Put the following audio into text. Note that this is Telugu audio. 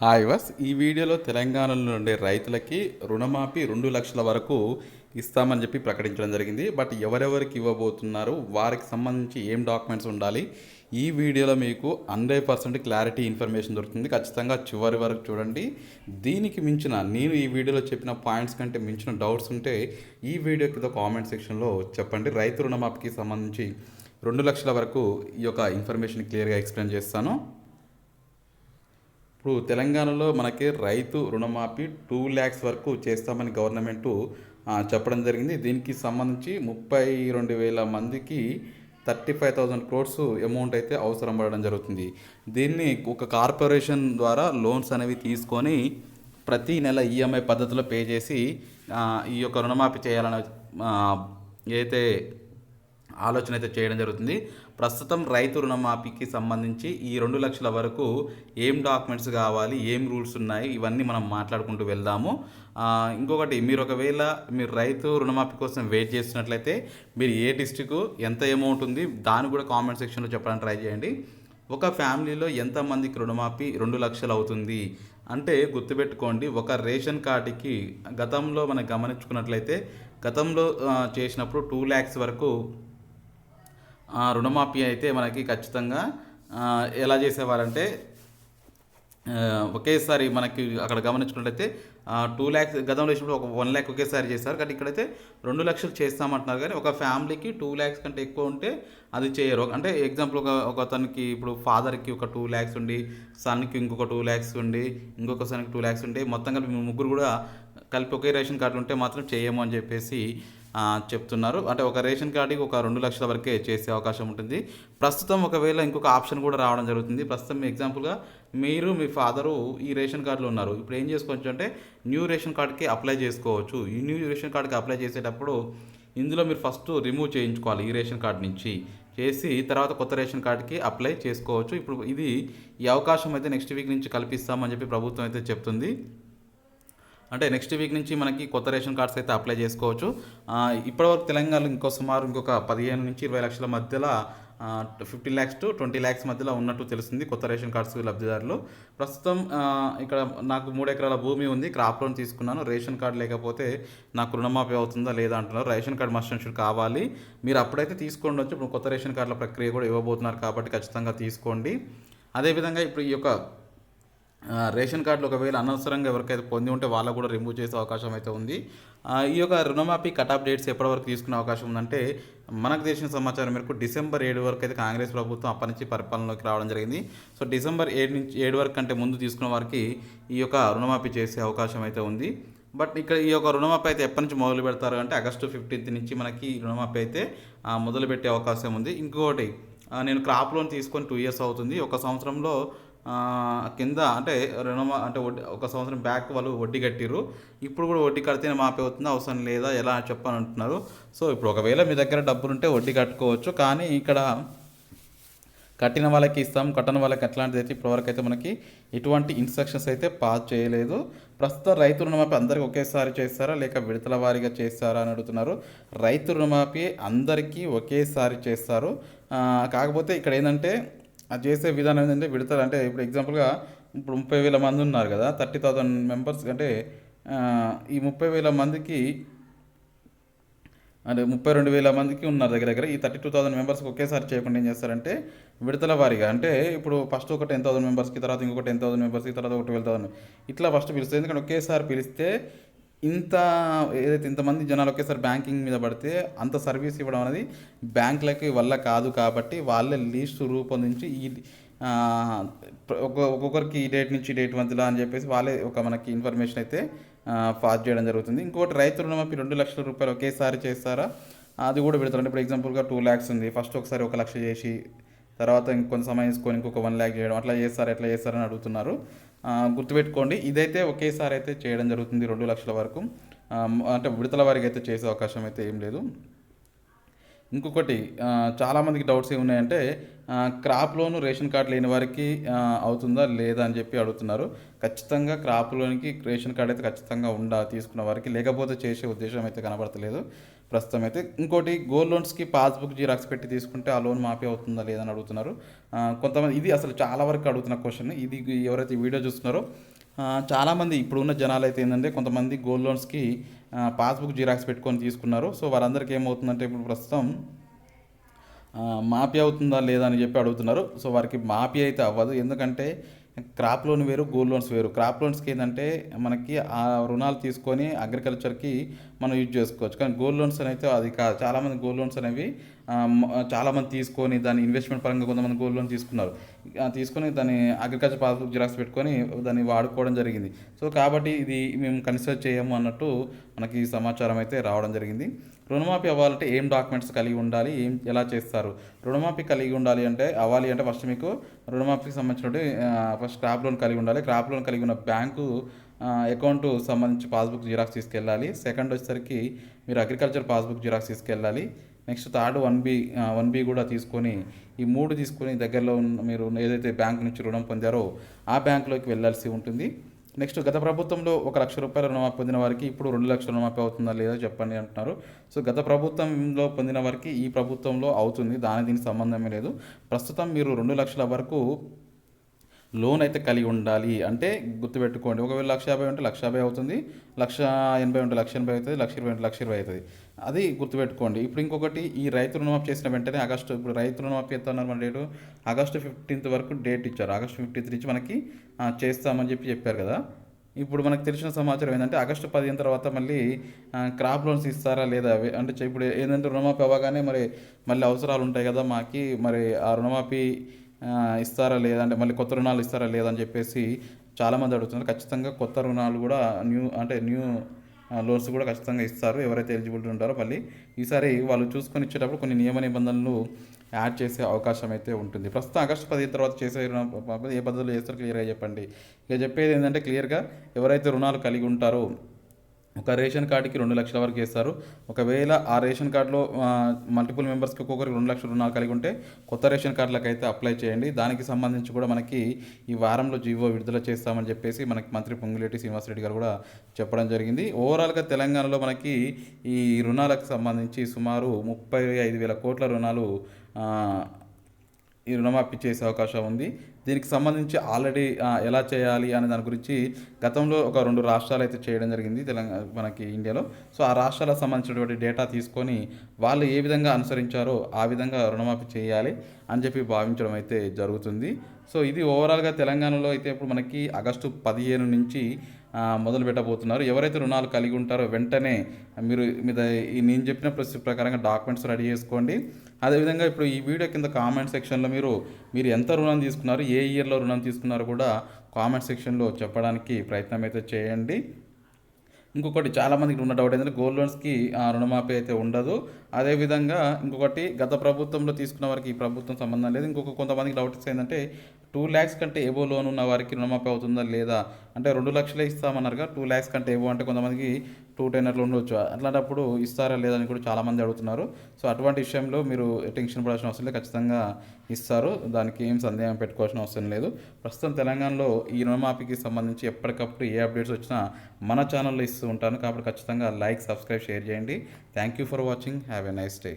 హాయ్ వస్ ఈ వీడియోలో తెలంగాణలో ఉండే రైతులకి రుణమాఫీ 2 లక్షల వరకు ఇస్తామని చెప్పి ప్రకటించడం జరిగింది. బట్ ఎవరెవరికి ఇవ్వబోతున్నారు, వారికి సంబంధించి ఏం డాక్యుమెంట్స్ ఉండాలి, ఈ వీడియోలో మీకు 100% క్లారిటీ ఇన్ఫర్మేషన్ దొరుకుతుంది. ఖచ్చితంగా చివరి వరకు చూడండి. దీనికి మించిన నేను ఈ వీడియోలో చెప్పిన పాయింట్స్ కంటే మించిన డౌట్స్ ఉంటే ఈ వీడియో కింద కామెంట్ సెక్షన్లో చెప్పండి. రైతు రుణమాఫీకి సంబంధించి 2 లక్షల వరకు ఈ యొక్క ఇన్ఫర్మేషన్ క్లియర్గా ఎక్స్ప్లెయిన్ చేస్తాను. ఇప్పుడు తెలంగాణలో మనకి రైతు రుణమాఫీ 2 lakhs వరకు చేస్తామని గవర్నమెంటు చెప్పడం జరిగింది. దీనికి సంబంధించి 32,000 మందికి 35,000 crores అమౌంట్ అయితే అవసరం పడడం జరుగుతుంది. దీన్ని ఒక కార్పొరేషన్ ద్వారా లోన్స్ అనేవి తీసుకొని ప్రతి నెల ఈఎంఐ పద్ధతిలో పే చేసి ఈ యొక్క రుణమాఫీ చేయాలని ఏదైతే ఆలోచన అయితే చేయడం జరుగుతుంది. ప్రస్తుతం రైతు రుణమాఫీకి సంబంధించి ఈ 2 లక్షల వరకు ఏం డాక్యుమెంట్స్ కావాలి, ఏం రూల్స్ ఉన్నాయి, ఇవన్నీ మనం మాట్లాడుకుంటూ వెళ్దాము. ఇంకొకటి, మీరు రైతు రుణమాఫీ కోసం వెయిట్ చేస్తున్నట్లయితే మీరు ఏ డిస్ట్రిక్ట్ ఎంత అమౌంట్ ఉంది దాన్ని కూడా కామెంట్ సెక్షన్లో చెప్పడానికి ట్రై చేయండి. ఒక ఫ్యామిలీలో ఎంతమందికి రుణమాఫీ 2 లక్షలు అవుతుంది అంటే గుర్తుపెట్టుకోండి, ఒక రేషన్ కార్డుకి గతంలో మనం గమనించుకున్నట్లయితే గతంలో చేసినప్పుడు 2 lakhs వరకు రుణమాఫీ అయితే మనకి ఖచ్చితంగా ఎలా చేసేవారంటే ఒకేసారి మనకి అక్కడ గమనించుకున్నట్లయితే 2 lakhs గతంలో వేసినప్పుడు ఒక 1 lakh ఒకేసారి చేస్తారు. కానీ ఇక్కడైతే 2 లక్షలు చేస్తామంటున్నారు. కానీ ఒక ఫ్యామిలీకి 2 lakhs కంటే ఎక్కువ ఉంటే అది చేయరు. అంటే ఎగ్జాంపుల్ ఒక అతనికి ఇప్పుడు ఫాదర్కి ఒక 2 lakhs ఉండి, సన్కి ఇంకొక 2 lakhs ఉండి, ఇంకొక సన్కి 2 lakhs ఉండి, మొత్తం కలిపి ముగ్గురు కూడా కలిపి ఒకే రేషన్ కార్డు ఉంటే మాత్రం చేయము అని చెప్పేసి చెప్తున్నారు. అంటే ఒక రేషన్ కార్డుకి ఒక 2 లక్షల వరకే చేసే అవకాశం ఉంటుంది. ప్రస్తుతం ఒకవేళ ఇంకొక ఆప్షన్ కూడా రావడం జరుగుతుంది. ప్రస్తుతం ఎగ్జాంపుల్గా మీరు మీ ఫాదరు ఈ రేషన్ కార్డులో ఉన్నారు. ఇప్పుడు ఏం చేసుకోవచ్చు అంటే న్యూ రేషన్ కార్డుకి అప్లై చేసుకోవచ్చు. ఈ న్యూ రేషన్ కార్డుకి అప్లై చేసేటప్పుడు ఇందులో మీరు ఫస్ట్ రిమూవ్ చేయించుకోవాలి ఈ రేషన్ కార్డు నుంచి. చేసి తర్వాత కొత్త రేషన్ కార్డుకి అప్లై చేసుకోవచ్చు. ఇప్పుడు ఈ అవకాశం అయితే నెక్స్ట్ వీక్ నుంచి కల్పిస్తామని చెప్పి ప్రభుత్వం అయితే చెప్తుంది. అంటే నెక్స్ట్ వీక్ నుంచి మనకి కొత్త రేషన్ కార్డ్స్ అయితే అప్లై చేసుకోవచ్చు. ఇప్పటివరకు తెలంగాణలో ఇంకొక 15 నుంచి 20 లక్షల మధ్యలో 15 lakhs to 20 lakhs మధ్యలో ఉన్నట్టు తెలుస్తుంది కొత్త రేషన్ కార్డ్స్ లబ్ధిదారులు. ప్రస్తుతం ఇక్కడ నాకు 3 ఎకరాల భూమి ఉంది, క్రాప్ లోన్ తీసుకున్నాను, రేషన్ కార్డు లేకపోతే నాకు రుణమాఫీ అవుతుందా లేదా అంటున్నారు. Ration card must and should కావాలి. మీరు అప్పుడైతే తీసుకోండి. ఇప్పుడు కొత్త రేషన్ కార్డుల ప్రక్రియ కూడా ఇవ్వబోతున్నారు కాబట్టి ఖచ్చితంగా తీసుకోండి. అదేవిధంగా ఇప్పుడు ఈ యొక్క రేషన్ కార్డులు ఒకవేళ అనవసరంగా ఎవరికైతే పొంది ఉంటే వాళ్ళకు కూడా రిమూవ్ చేసే అవకాశం అయితే ఉంది. ఈ యొక్క రుణమాఫీ కటాఫ్ డేట్స్ ఎప్పటివరకు తీసుకునే అవకాశం ఉందంటే మనకు తెలిసిన సమాచారం మేరకు December 7 వరకు అయితే కాంగ్రెస్ ప్రభుత్వం అప్పటి నుంచి పరిపాలనలోకి రావడం జరిగింది. సో December 7 వరకు కంటే ముందు తీసుకున్న వారికి ఈ యొక్క రుణమాఫీ చేసే అవకాశం అయితే ఉంది. బట్ ఇక్కడ ఈ యొక్క రుణమాఫీ అయితే ఎప్పటి నుంచి మొదలు పెడతారు అంటే August 15th నుంచి మనకి రుణమాఫీ అయితే మొదలు పెట్టే అవకాశం ఉంది. ఇంకొకటి, నేను క్రాప్ లోన్ తీసుకొని 2 years అవుతుంది. ఒక సంవత్సరంలో కింద అంటే అంటే ఒక సంవత్సరం బ్యాక్ వాళ్ళు వడ్డీ కట్టిర్రు. ఇప్పుడు కూడా వడ్డీ కడితేనే మాఫీ అవుతుంది, అవసరం లేదా ఎలా చెప్పని అంటున్నారు. సో ఇప్పుడు ఒకవేళ మీ దగ్గర డబ్బులుంటే వడ్డీ కట్టుకోవచ్చు. కానీ ఇక్కడ కట్టిన వాళ్ళకి ఇస్తాం, కట్టని వాళ్ళకి ఎట్లాంటిది అయితే ఇప్పటివరకు అయితే మనకి ఎటువంటి ఇన్స్ట్రక్షన్స్ అయితే పాస్ చేయలేదు. ప్రస్తుతం రైతు రుణమాఫీ అందరికీ ఒకేసారి చేస్తారా లేక విడతల వారీగా చేస్తారా అని అడుగుతున్నారు. రైతు రుణమాఫీ అందరికీ ఒకేసారి చేస్తారు. కాకపోతే ఇక్కడ ఏంటంటే అది చేసే విధానం ఏంటంటే విడతలు. అంటే ఇప్పుడు ఎగ్జాంపుల్గా ఇప్పుడు 30,000 మంది ఉన్నారు కదా, 30,000 members. అంటే ఈ 30,000 మందికి అంటే 32,000 మందికి ఉన్నారు దగ్గర. ఈ 32,000 members ఒకేసారి చేయకుండా ఏం చేస్తారంటే విడతల వారీగా, అంటే ఇప్పుడు ఫస్ట్ ఒక 10,000 members, తర్వాత ఇంకొక 10,000 members, తర్వాత ఒక 12,000 ఇట్లా ఫస్ట్ పిలుస్తారు. ఎందుకంటే ఒకేసారి పిలిస్తే ఇంతమంది జనాలు ఒకేసారి బ్యాంకింగ్ మీద పడితే అంత సర్వీస్ ఇవ్వడం అనేది బ్యాంకులకి వల్ల కాదు. కాబట్టి వాళ్ళే లీస్ట్ రూపొందించి ఒక్కొక్కరికి ఈ డేట్ నుంచి డేట్ మధ్యలో అని చెప్పేసి వాళ్ళే ఒక మనకి ఇన్ఫర్మేషన్ అయితే పాస్ చేయడం జరుగుతుంది. ఇంకోటి, రైతు రుణమాఫీ 2 లక్షల రూపాయలు ఒకేసారి చేస్తారా అది కూడా పెడతారు. ఇప్పుడు ఎగ్జాంపుల్గా 2 lakhs ఉంది, ఫస్ట్ ఒకసారి 1 లక్ష చేసి తర్వాత ఇంకొంత సమయం తీసుకొని ఇంకొక 1 lakh చేయడం, ఎట్లా చేస్తారని అడుగుతున్నారు. గుర్తుపెట్టుకోండి, ఇదైతే ఒకేసారి అయితే చేయడం జరుగుతుంది 2 లక్షల వరకు. అంటే విడతల వారికి అయితే చేసే అవకాశం అయితే ఏం లేదు. ఇంకొకటి, చాలామందికి డౌట్స్ ఏమున్నాయంటే క్రాప్ లోను రేషన్ కార్డు లేని వారికి అవుతుందా లేదా అని చెప్పి అడుగుతున్నారు. ఖచ్చితంగా క్రాప్ లోన్కి రేషన్ కార్డు అయితే ఖచ్చితంగా తీసుకున్న వారికి, లేకపోతే చేసే ఉద్దేశం అయితే కనబడతలేదు. ప్రస్తుతం అయితే. ఇంకోటి గోల్డ్ లోన్స్‌కి పాస్‌బుక్ జిరాక్స్ పెట్టి తీసుకుంటే ఆ లోన్ మాఫీ అవుతుందా లేదా అని అడుగుతున్నారు. కొంతమంది ఇది అసలు చాలా వరకు అడుగుతున్న క్వెషన్. ఇది ఎవరైతే ఈ వీడియో చూస్తున్నారో చాలామంది ఇప్పుడున్న జనాలైతే ఏందంటే కొంతమంది గోల్డ్ లోన్స్‌కి పాస్‌బుక్ జిరాక్స్ పెట్టుకొని తీసుకున్నారు. సో వారందరికీ ఏమవుతుందంటే ఇప్పుడు ప్రస్తుతం మాఫీ అవుతుందా లేదా అని చెప్పి అడుగుతున్నారు. సో వారికి మాఫీ అయితే అవ్వదు. ఎందుకంటే క్రాప్ లోన్ వేరు, గోల్డ్ లోన్స్ వేరు. క్రాప్ లోన్స్‌కి ఏందంటే మనకి ఆ రుణాలు తీసుకొని అగ్రికల్చర్‌కి మనం యూజ్ చేసుకోవచ్చు. కానీ గోల్డ్ లోన్స్ అయితే అది కాదు. చాలామంది గోల్డ్ లోన్స్ అనేవి చాలామంది తీసుకొని దాన్ని ఇన్వెస్ట్‌మెంట్ పరంగా కొంతమంది గోల్డ్ లోన్ తీసుకున్నారు. తీసుకొని దాన్ని అగ్రికల్చర్ పాస్‌బుక్ జిరాక్స్ పెట్టుకొని దాన్ని వాడుకోవడం జరిగింది. సో కాబట్టి ఇది మేము కన్సిడర్ చేయము అన్నట్టు మనకి సమాచారం అయితే రావడం జరిగింది. రుణమాఫీ అవ్వాలంటే ఏం డాక్యుమెంట్స్ కలిగి ఉండాలి? ఎలా చేస్తారు? రుణమాఫీ కలిగి ఉండాలి అంటే అవ్వాలి అంటే ఫస్ట్ మీకు రుణమాఫీకి సంబంధించినటువంటి ఫస్ట్ క్రాప్ లోన్ కలిగి ఉండాలి. క్రాప్ లోన్ కలిగి ఉన్న బ్యాంకు అకౌంట్ సంబంధించి పాస్‌బుక్ జిరాక్స్ తీసుకెళ్ళాలి. సెకండ్ వచ్చేసరికి మీరు అగ్రికల్చర్ పాస్‌బుక్ జిరాక్స్ తీసుకెళ్ళాలి. నెక్స్ట్ థర్డ్ 1బి కూడా తీసుకొని ఈ 3 తీసుకొని దగ్గరలో ఉన్న మీరు ఏదైతే బ్యాంక్ నుంచి రుణం పొందారో ఆ బ్యాంకులోకి వెళ్ళాల్సి ఉంటుంది. నెక్స్ట్ గత ప్రభుత్వంలో రూ. 1,00,000 రుణమాఫీ పొందిన వారికి ఇప్పుడు 2,00,000 రుణమాఫీ అవుతుందా లేదా చెప్పండి అంటున్నారు. సో గత ప్రభుత్వంలో పొందిన వారికి ఈ ప్రభుత్వంలో అవుతుంది. దీనికి సంబంధమే లేదు. ప్రస్తుతం మీరు 2,00,000 వరకు లోన్ అయితే కలిగి ఉండాలి. అంటే గుర్తుపెట్టుకోండి, ఒకవేళ 1,50,000 ఉంటే 1,50,000 అవుతుంది, 1,80,000 ఉంటే 1,80,000 అవుతుంది, 1,20,000 ఉంటే 1,20,000 అవుతుంది. అది గుర్తుపెట్టుకోండి. ఇప్పుడు ఇంకొకటి, ఈ రైతు రుణమాఫీ చేసిన వెంటనే ఇప్పుడు రైతు రుణమాఫీ ఎంత అన్నారు మన డేటు, ఆగస్టు 15th వరకు డేట్ ఇచ్చారు. ఆగస్టు 15th నుంచి మనకి చేస్తామని చెప్పారు కదా. ఇప్పుడు మనకు తెలిసిన సమాచారం ఏంటంటే ఆగస్టు 15 తర్వాత మళ్ళీ క్రాప్ లోన్స్ ఇస్తారా లేదా అంటే ఇప్పుడు ఏంటంటే రుణమాఫీ అవ్వగానే మళ్ళీ అవసరాలు ఉంటాయి కదా మాకి, మరి ఆ రుణమాఫీ ఇస్తారా లేదా అంటే మళ్ళీ కొత్త రుణాలు ఇస్తారా లేదా అని చెప్పేసి చాలామంది అడుగుతున్నారు. ఖచ్చితంగా కొత్త రుణాలు కూడా న్యూ లోన్స్ కూడా ఖచ్చితంగా ఇస్తారు ఎవరైతే ఎలిజిబిలిటీ ఉంటారో. మళ్ళీ ఈసారి వాళ్ళు చూసుకొని ఇచ్చేటప్పుడు కొన్ని నియమ నిబంధనలు యాడ్ చేసే అవకాశం అయితే ఉంటుంది. ప్రస్తుతం ఆగస్టు 15 తర్వాత చేసే ఏ పద్ధతిలో చేస్తారో క్లియర్గా చెప్పండి. ఇక చెప్పేది ఏంటంటే క్లియర్గా ఎవరైతే రుణాలు కలిగి ఉంటారో ఒక రేషన్ కార్డుకి 2,00,000 వరకు చేస్తారు. ఒకవేళ ఆ రేషన్ కార్డులో మల్టిపుల్ మెంబర్స్కి ఒక్కొక్కరికి 2,00,000 రుణాలు కలిగి ఉంటే కొత్త రేషన్ కార్డులకు అయితే అప్లై చేయండి. దానికి సంబంధించి కూడా మనకి ఈ వారంలో జీవో విడుదల చేస్తామని చెప్పేసి మనకి మంత్రి పొంగులేటి శ్రీనివాసరెడ్డి గారు కూడా చెప్పడం జరిగింది. ఓవరాల్గా తెలంగాణలో మనకి ఈ రుణాలకు సంబంధించి సుమారు 35,000 కోట్ల రుణాలు ఈ రుణమాఫీ చేసే అవకాశం ఉంది. దీనికి సంబంధించి ఆల్రెడీ ఎలా చేయాలి అనే దాని గురించి గతంలో ఒక 2 రాష్ట్రాలు అయితే చేయడం జరిగింది మనకి ఇండియాలో. సో ఆ రాష్ట్రాలకు సంబంధించినటువంటి డేటా తీసుకొని వాళ్ళు ఏ విధంగా అనుసరించారో ఆ విధంగా రుణమాఫీ చేయాలి అని చెప్పి భావించడం అయితే జరుగుతుంది. సో ఇది ఓవరాల్గా తెలంగాణలో అయితే ఇప్పుడు మనకి ఆగస్టు 15 నుంచి మొదలు పెట్టబోతున్నారు. ఎవరైతే రుణాలు కలిగి ఉంటారో వెంటనే మీరు నేను చెప్పిన ప్రొసీజర్ ప్రకారంగా డాక్యుమెంట్స్ రెడీ చేసుకోండి. అదేవిధంగా ఇప్పుడు ఈ వీడియో కింద కామెంట్ సెక్షన్లో మీరు ఎంత రుణం తీసుకున్నారు, ఏ ఇయర్లో రుణం తీసుకున్నారో కూడా కామెంట్ సెక్షన్లో చెప్పడానికి ప్రయత్నం అయితే చేయండి. ఇంకొకటి చాలామందికి ఉన్న డౌట్ ఏంటంటే గోల్డ్ లోన్స్కి రుణమాఫీ అయితే ఉండదు. అదేవిధంగా ఇంకొకటి గత ప్రభుత్వంలో తీసుకున్న వారికి ఈ ప్రభుత్వం సంబంధం లేదు. కొంతమందికి డౌట్స్ ఏంటంటే 2 lakhs కంటే ఏవో లోన్ ఉన్న వారికి రుణమాఫీ అవుతుందా లేదా అంటే 2,00,000 ఇస్తామన్నారుగా, 2 lakhs కంటే ఏవో అంటే కొంతమందికి 210 అట్లా ఉండొచ్చు. అట్లాంటప్పుడు ఇస్తారా లేదా అని కూడా చాలామంది అడుగుతున్నారు. సో అటువంటి విషయంలో మీరు టెన్షన్ పడాల్సిన అవసరం లేదు, ఖచ్చితంగా ఇస్తారు. దానికి ఏం సందేహం పెట్టుకోవాల్సిన అవసరం లేదు. ప్రస్తుతం తెలంగాణలో ఈ రుణమాఫీకి సంబంధించి ఎప్పటికప్పుడు ఏ అప్డేట్స్ వచ్చినా మన ఛానల్లో ఇస్తూ ఉంటాను. కాబట్టి ఖచ్చితంగా లైక్, సబ్స్క్రైబ్, షేర్ చేయండి. Thank you for watching. Have a nice day.